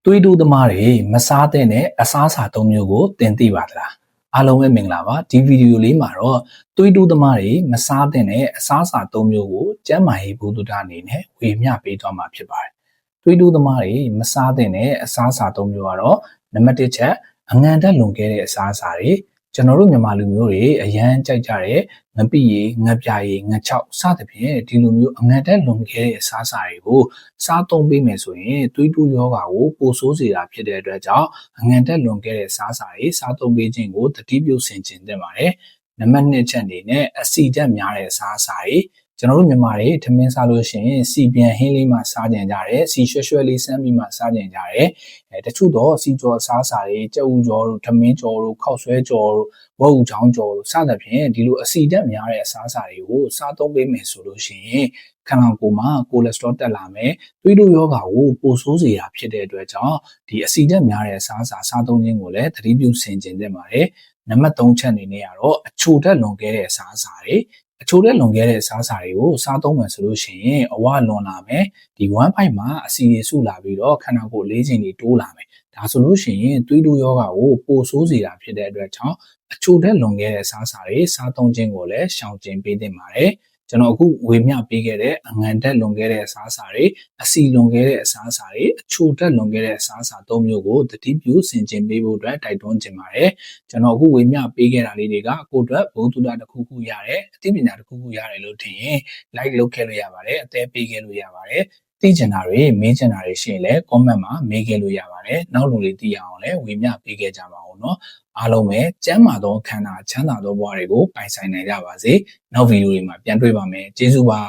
သွေးတိုးသမားတွေမစားတဲ့အစားအစာ၃မျိုးကိုသင်သိပါသလားအားလုံးပဲမင်္ဂလာပါဒီဗီဒီယိုလေးမှာတော့သွေးတိုးသမားတွေမစားတဲ့အစားအစာ၃မျိုးကိုကျန်းမာရေးဘုဒ္ဓတာအနေနဲ့ဝေမျှပေးသွားမှာဖြစ်ပါတယ်သွေးတိုးသမားတွေမစားတဲ့အစားအစာ၃မျိုးကတော့နံပါတ်၁ချက်အငံဓာတ်လွန်ကဲတဲ့အစားအစာတွေကျွန်တော်တို့မြန်မာလူမျိုးတွေအရန်ကြိုက်ကြတဲ့ငပိရည်ငပြာရည်ငချောက်စသဖြင့်ဒီလိုမျိုးအငံဓာတ်လွန်ကဲတဲ့အစားအစာတွေကိုစားသုံးပေးမယ်ဆိုရင်သွေးတိုးရောဂါကိုပိုဆိုးစေတာဖြစ်တဲ့အတွက်ကြောင့်အငံဓာတ်လွန်ကဲတဲ့အစားအစာတွေစားသုံးပေးခြင်းကိုတတိပြုဆင်ခြင်သင့်ပါတယ်နံပါတ်2ချက်အနေနဲ့အဆီဓာတ်များတဲ့အစားအစာတွေကျွန်တော်တို့မြန်မာတွေထမင်းစားလို့ရှိရင်စီပြန်ဟင်းလေးမှစားကြကြတယ်စီရွှဲရွှဲလေးစမ်းပြီးမှစားကြကြတယ်တချို့တော့စီကြော်အစားအစာတွေကြက်ဥကြော်တို့ထမင်းကြော်တို့ခောက်ဆွဲကြော်တို့ဝက်ဥချောင်းကြော်တို့စသဖြင့်ဒီလိုအဆီဓာတ်များတဲ့အစားအစာတွေကိုစားသုံးပေးမယ်ဆိုလို့ရှိရင်ခန္ဓာကိုယ်မှာကိုလက်စထရောတက်လာမယ်သွေးတိုးရောဂါကိုပိုဆိုးစေတာဖြစ်တဲ့အတွက်ကြောင့်ဒီအဆီဓာတ်များတဲ့အစားအစာစားသုံးခြင်းကိုလည်းသတိပြုဆင်ခြင်သင့်ပါတယ်နံပါတ်3ချက်အနေနဲ့ကတော့အချိုဓာတ်လွန်ကဲတဲ့အစားအစာတွေအချိုဓာတ်လွန်ကဲတဲ့အစားအစာတွေကိုစားသုံးမယ်ဆိုလို့ရှိရင်အဝလွန်လာမယ်ဒီ1 5မှာအဆီတွေစုလာပြီးတော့ခန္ဓာကိုယ်လေးချိန်တွေတိုးလာမယ်ဒါဆိုလို့ရှိရင်သွေးတိုးရောဂါကိုပိုဆိုးစေတာဖြစ်တဲ့အတွက်ကြောင့်အချိုဓာတ်လွန်ကဲတဲ့အစားအစာတွေစားသုံးခြင်းကိုလည်းရှောင်ကျဉ်ပေးသင့်ပါတယ်ကျွန်တော်အခုဝေမျှပေးခဲ့တဲ့အငံဓာတ်လွန်ကဲတဲ့အစားအစာတွေအဆီလွန်ကဲတဲ့အစားအစာတွေအချိုဓာတ်လွန်ကဲတဲ့အစားအစာ၃မျိုးကိုတတိပြုဆင်ခြင်ပေးဖို့အတွက်တိုက်တွန်းခြင်းပါတယ်ကျွန်တော်အခုဝေမျှပေးခဲ့တာလေးတွေကကိုယ့်အတွက်ဘုဒ္ဓတာတစ်ခုခုရတယ်အသိပညာတစ်ခုခုရတယ်လို့ထင်ရင် like လုပ်ခဲ့လို့ရပါတယ်အသေးပေးခဲ့လို့ရပါတယ်သိချင်တာတွေမေးချင်တာတွေရှိရင်လည်း comment မှာမေးခဲ့လို့ရပါတယ်နောက်လူတွေသိအောင်လည်းဝေမျှပေးခဲ့ကြပါဦးเนาะအားလုံးပဲကျန်းမာသောခန္ဓာချမ်းသာသောဘဝတွေကိုပိုင်ဆိုင်နိုင်ကြပါစေနောက်ဗီဒီယိုတွေမှာပြန်တွေ့ပါမယ်ကျေးဇူးပါ